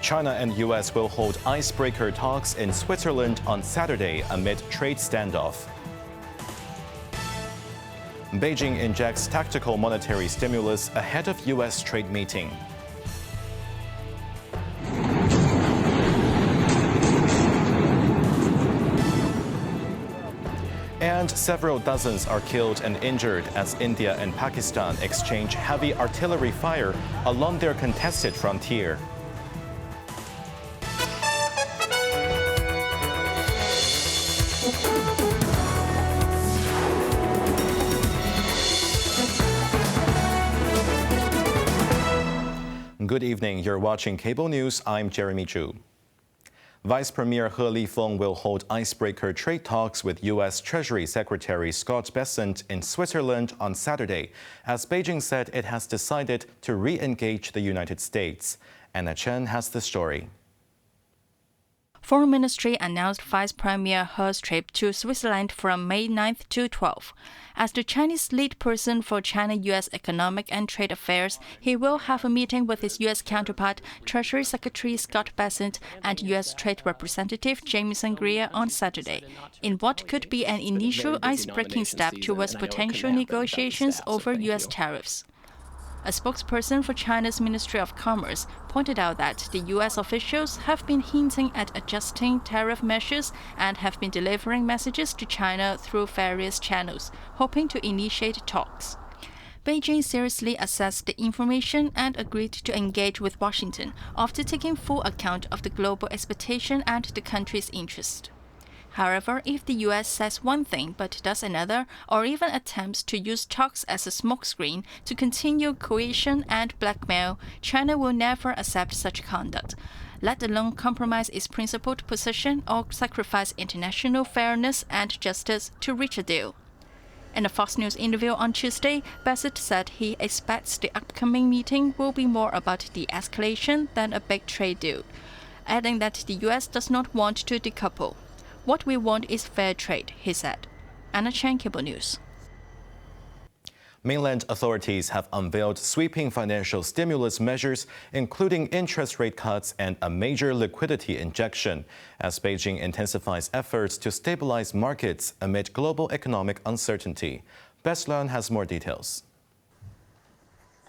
China and U.S. will hold icebreaker talks in Switzerland on Saturday amid trade standoff. Beijing injects tactical monetary stimulus ahead of U.S. trade meeting. And several dozens are killed and injured as India and Pakistan exchange heavy artillery fire along their contested frontier. Good evening. You're watching Cable News. I'm Jeremy Zhu. Vice Premier He Lifeng will hold icebreaker trade talks with U.S. Treasury Secretary Scott Bessent in Switzerland on Saturday, as Beijing said it has decided to re-engage the United States. Anna Chen has the story. Foreign Ministry announced Vice Premier He's trip to Switzerland from May 9th to 12th. As the Chinese lead person for China-U.S. economic and trade affairs, he will have a meeting with his U.S. counterpart, Treasury Secretary Scott Bessent, and U.S. Trade Representative Jamieson Greer on Saturday, in what could be an initial ice-breaking step towards potential negotiations over U.S. tariffs. A spokesperson for China's Ministry of Commerce pointed out that the U.S. officials have been hinting at adjusting tariff measures and have been delivering messages to China through various channels, hoping to initiate talks. Beijing seriously assessed the information and agreed to engage with Washington after taking full account of the global expectation and the country's interest. However, if the U.S. says one thing but does another, or even attempts to use talks as a smokescreen to continue coercion and blackmail, China will never accept such conduct, let alone compromise its principled position or sacrifice international fairness and justice to reach a deal. In a Fox News interview on Tuesday, Bessent said he expects the upcoming meeting will be more about de-escalation than a big trade deal, adding that the U.S. does not want to decouple. What we want is fair trade, he said. Anna Chen, Cable News. Mainland authorities have unveiled sweeping financial stimulus measures, including interest rate cuts and a major liquidity injection, as Beijing intensifies efforts to stabilize markets amid global economic uncertainty. Bess Leung has more details.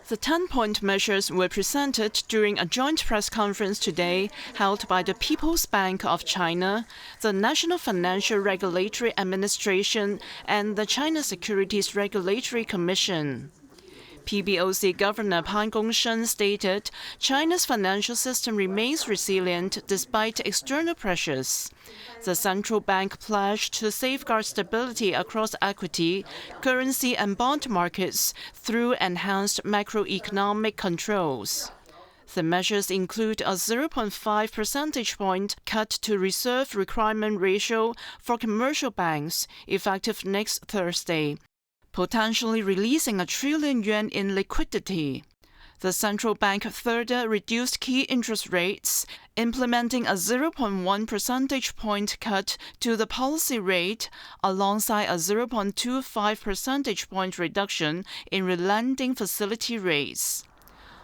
The 10-point measures were presented during a joint press conference today held by the People's Bank of China, the National Financial Regulatory Administration, and the China Securities Regulatory Commission. PBOC Governor Pan Gongsheng stated China's financial system remains resilient despite external pressures. The central bank pledged to safeguard stability across equity, currency and bond markets through enhanced macroeconomic controls. The measures include a 0.5 percentage point cut to reserve requirement ratio for commercial banks effective next Thursday, potentially releasing $1 trillion in liquidity. The central bank further reduced key interest rates, implementing a 0.1 percentage point cut to the policy rate, alongside a 0.25 percentage point reduction in relending facility rates.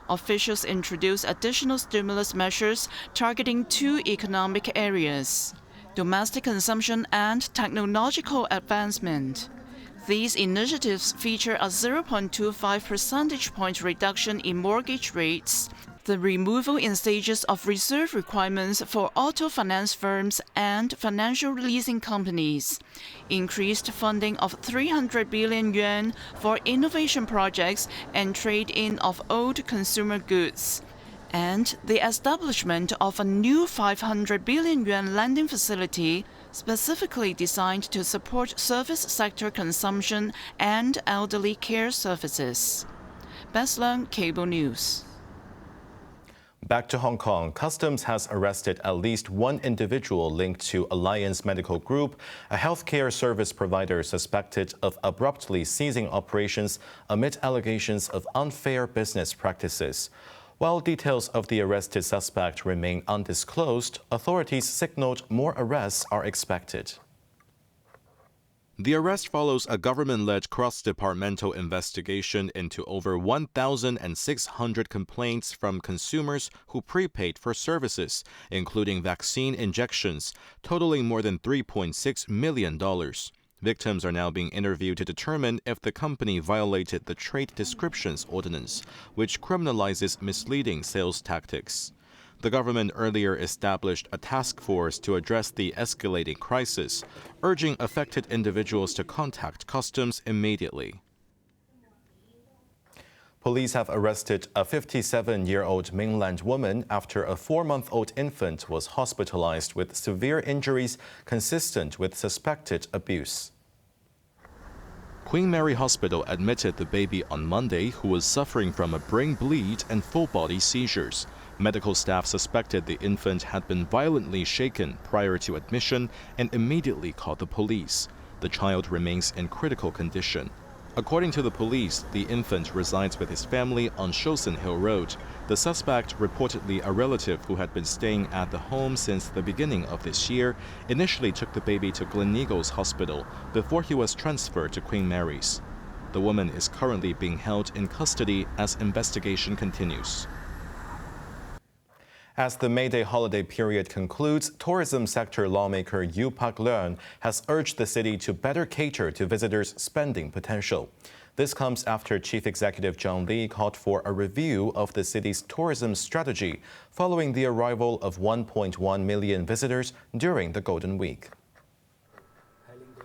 Officials introduced additional stimulus measures targeting two economic areas: domestic consumption and technological advancement. These initiatives feature a 0.25 percentage point reduction in mortgage rates, the removal in stages of reserve requirements for auto finance firms and financial leasing companies, increased funding of 300 billion yuan for innovation projects and trade-in of old consumer goods, and the establishment of a new 500 billion yuan lending facility specifically designed to support service sector consumption and elderly care services. Bess Leung, Cable News. Back to Hong Kong, Customs has arrested at least one individual linked to Alliance Medical Group, a healthcare service provider suspected of abruptly ceasing operations amid allegations of unfair business practices. While details of the arrested suspect remain undisclosed, authorities signaled more arrests are expected. The arrest follows a government-led cross-departmental investigation into over 1,600 complaints from consumers who prepaid for services, including vaccine injections, totaling more than $3.6 million. Victims are now being interviewed to determine if the company violated the Trade Descriptions Ordinance, which criminalizes misleading sales tactics. The government earlier established a task force to address the escalating crisis, urging affected individuals to contact customs immediately. Police have arrested a 57-year-old mainland woman after a 4-month-old infant was hospitalized with severe injuries consistent with suspected abuse. Queen Mary Hospital admitted the baby on Monday, who was suffering from a brain bleed and full-body seizures. Medical staff suspected the infant had been violently shaken prior to admission and immediately called the police. The child remains in critical condition. According to the police, the infant resides with his family on Shousen Hill Road. The suspect, reportedly a relative who had been staying at the home since the beginning of this year, initially took the baby to Gleneagles Hospital before he was transferred to Queen Mary's. The woman is currently being held in custody as investigation continues. As the May Day holiday period concludes, tourism sector lawmaker Yu Pak-leun has urged the city to better cater to visitors' spending potential. This comes after Chief Executive Zhang Li called for a review of the city's tourism strategy following the arrival of 1.1 million visitors during the Golden Week.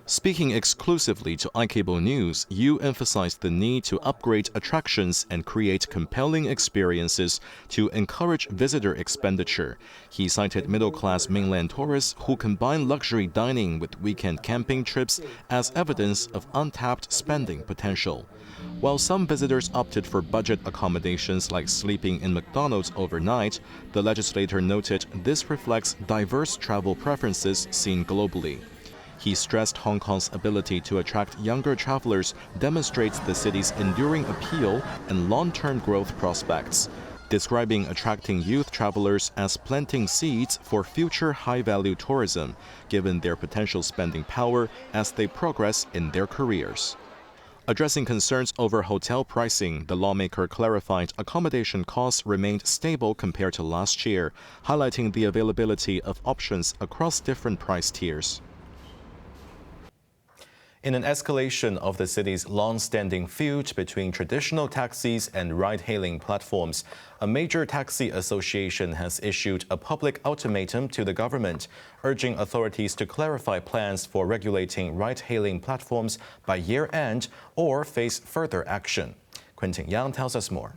Speaking exclusively to iCable News, Yu emphasized the need to upgrade attractions and create compelling experiences to encourage visitor expenditure. He cited middle-class mainland tourists who combine luxury dining with weekend camping trips as evidence of untapped spending potential. While some visitors opted for budget accommodations like sleeping in McDonald's overnight, the legislator noted this reflects diverse travel preferences seen globally. He stressed Hong Kong's ability to attract younger travelers demonstrates the city's enduring appeal and long-term growth prospects, describing attracting youth travelers as planting seeds for future high-value tourism, given their potential spending power as they progress in their careers. Addressing concerns over hotel pricing, the lawmaker clarified accommodation costs remained stable compared to last year, highlighting the availability of options across different price tiers. In an escalation of the city's long-standing feud between traditional taxis and ride-hailing platforms, a major taxi association has issued a public ultimatum to the government, urging authorities to clarify plans for regulating ride-hailing platforms by year-end or face further action. Quentin Yang tells us more.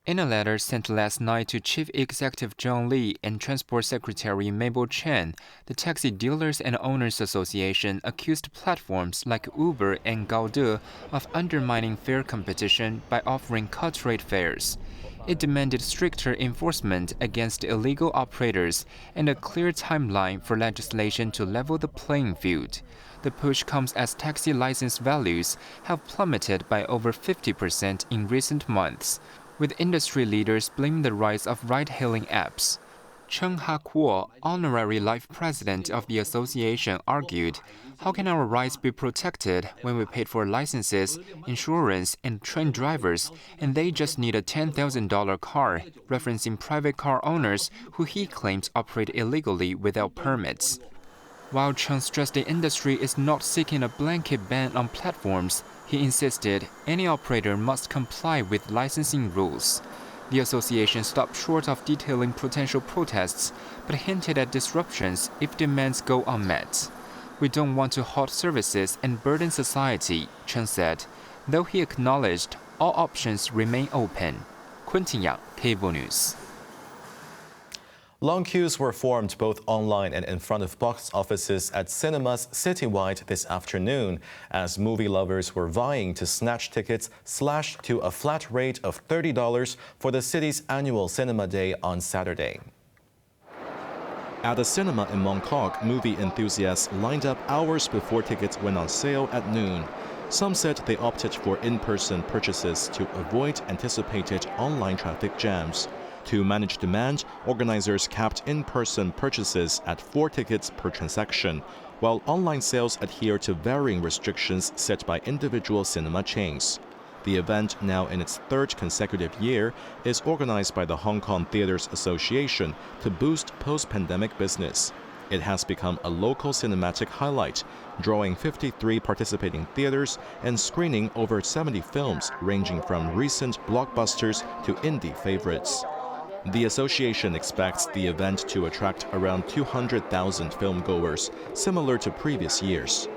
In a letter sent last night to Chief Executive Zhang Li and Transport Secretary Mabel Chen, the Taxi Dealers and Owners Association accused platforms like Uber and Gaode of undermining fair competition by offering cut-rate fares. It demanded stricter enforcement against illegal operators and a clear timeline for legislation to level the playing field. The push comes as taxi license values have plummeted by over 50% in recent months, with industry leaders blaming the rise of ride-hailing apps. Cheng Ha-kuo, honorary life president of the association, argued, "How can our rights be protected when we paid for licenses, insurance, and trained drivers, and they just need a $10,000 car," referencing private car owners who he claims operate illegally without permits. While Cheng stressed the industry is not seeking a blanket ban on platforms, he insisted any operator must comply with licensing rules. The association stopped short of detailing potential protests, but hinted at disruptions if demands go unmet. "We don't want to halt services and burden society," Chen said, though he acknowledged all options remain open. Quentin Yang, Cable News. Long queues were formed both online and in front of box offices at cinemas citywide this afternoon as movie lovers were vying to snatch tickets slashed to a flat rate of $30 for the city's annual Cinema Day on Saturday. At a cinema in Mongkok, movie enthusiasts lined up hours before tickets went on sale at noon. Some said they opted for in-person purchases to avoid anticipated online traffic jams. To manage demand, organizers capped in-person purchases at 4 tickets per transaction, while online sales adhere to varying restrictions set by individual cinema chains. The event, now in its 3rd consecutive year, is organized by the Hong Kong Theatres Association to boost post-pandemic business. It has become a local cinematic highlight, drawing 53 participating theaters and screening over 70 films ranging from recent blockbusters to indie favorites. The association expects the event to attract around 200,000 filmgoers, similar to previous years.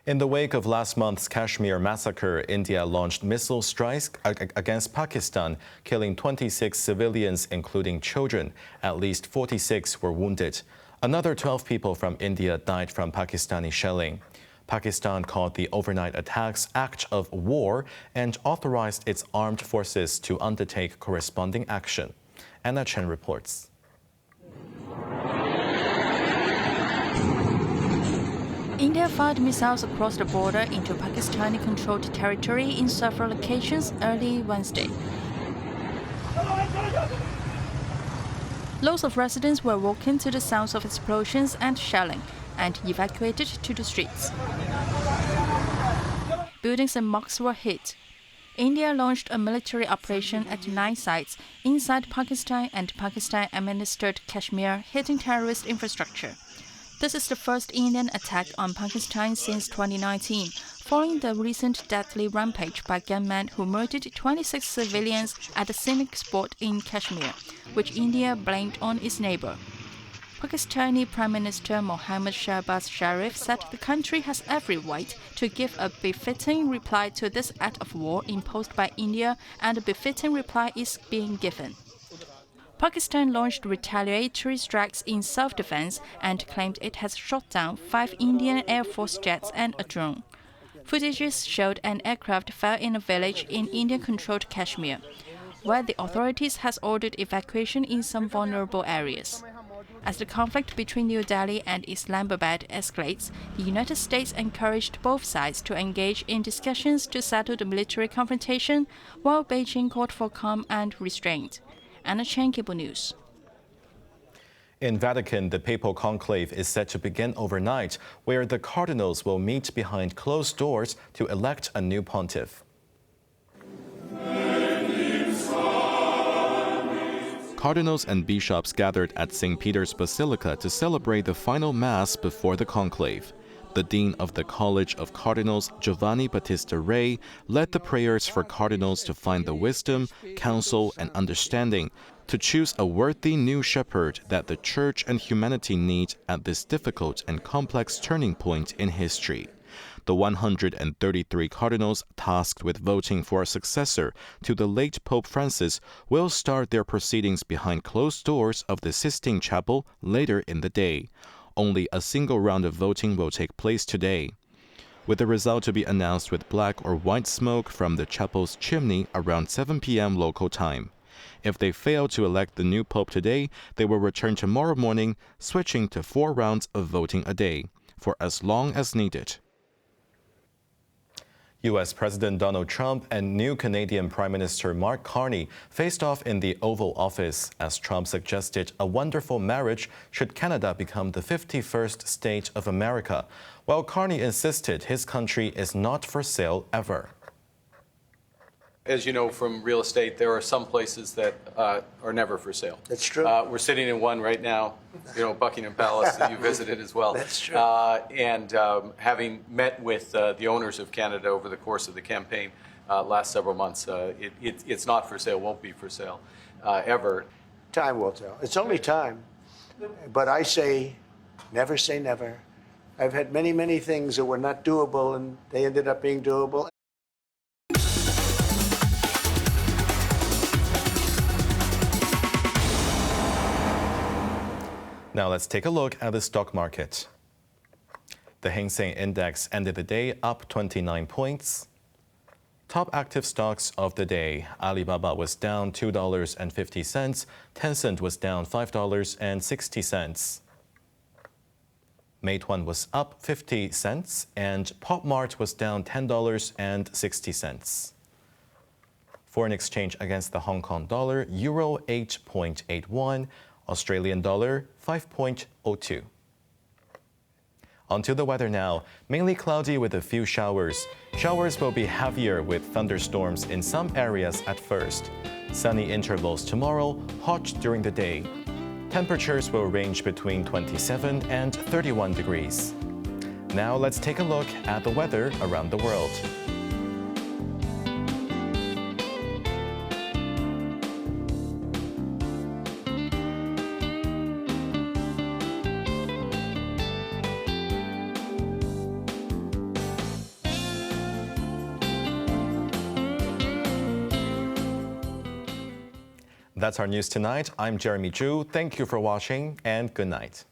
In the wake of last month's Kashmir massacre, India launched missile strikes against Pakistan, killing 26 civilians, including children. At least 46 were wounded. Another 12 people from India died from Pakistani shelling. Pakistan called the overnight attacks act of war and authorized its armed forces to undertake corresponding action. Anna Chen reports. India fired missiles across the border into Pakistani-controlled territory in several locations early Wednesday. Lots of residents were woken to the sounds of explosions and shelling and evacuated to the streets. Buildings and mosques were hit. India launched a military operation at 9 sites inside Pakistan and Pakistan-administered Kashmir, hitting terrorist infrastructure. This is the first Indian attack on Pakistan since 2019, following the recent deadly rampage by gunmen who murdered 26 civilians at a scenic spot in Kashmir, which India blamed on its neighbor. Pakistani Prime Minister Mohammad Shahbaz Sharif said the country has every right to give a befitting reply to this act of war imposed by India, and a befitting reply is being given. Pakistan launched retaliatory strikes in self-defense and claimed it has shot down 5 Indian Air Force jets and a drone. Footages showed an aircraft fell in a village in Indian-controlled Kashmir, where the authorities has ordered evacuation in some vulnerable areas. As the conflict between New Delhi and Islamabad escalates, the United States encouraged both sides to engage in discussions to settle the military confrontation, while Beijing called for calm and restraint. Anna Chen, Cable News. In Vatican, the papal conclave is set to begin overnight, where the cardinals will meet behind closed doors to elect a new pontiff. Cardinals and bishops gathered at St. Peter's Basilica to celebrate the final Mass before the conclave. The Dean of the College of Cardinals, Giovanni Battista Re, led the prayers for cardinals to find the wisdom, counsel, and understanding to choose a worthy new shepherd that the Church and humanity need at this difficult and complex turning point in history. The 133 cardinals tasked with voting for a successor to the late Pope Francis will start their proceedings behind closed doors of the Sistine Chapel later in the day. Only a single round of voting will take place today, with the result to be announced with black or white smoke from the chapel's chimney around 7 p.m. local time. If they fail to elect the new pope today, they will return tomorrow morning, switching to 4 rounds of voting a day, for as long as needed. U.S. President Donald Trump and new Canadian Prime Minister Mark Carney faced off in the Oval Office as Trump suggested a wonderful marriage should Canada become the 51st state of America, while Carney insisted his country is not for sale ever. As you know from real estate, there are some places that are never for sale. That's true. We're sitting in one right now, Buckingham Palace that you visited as well. That's true. And having met with the owners of Canada over the course of the campaign last several months, it's not for sale, won't be for sale ever. Time will tell. It's only time. But I say never. I've had many, many things that were not doable, and they ended up being doable. Now let's take a look at the stock market. The Hang Seng Index ended the day up 29 points. Top active stocks of the day. Alibaba was down $2.50. Tencent was down $5.60. Meituan was up 50 cents, and Pop Mart was down $10.60. Foreign exchange against the Hong Kong dollar, euro 8.81, Australian dollar 5.02. Onto the weather now. Mainly cloudy with a few showers. Showers will be heavier with thunderstorms in some areas at first. Sunny intervals tomorrow, hot during the day. Temperatures will range between 27 and 31 degrees. Now let's take a look at the weather around the world. That's our news tonight. I'm Jeremy Zhu. Thank you for watching and good night.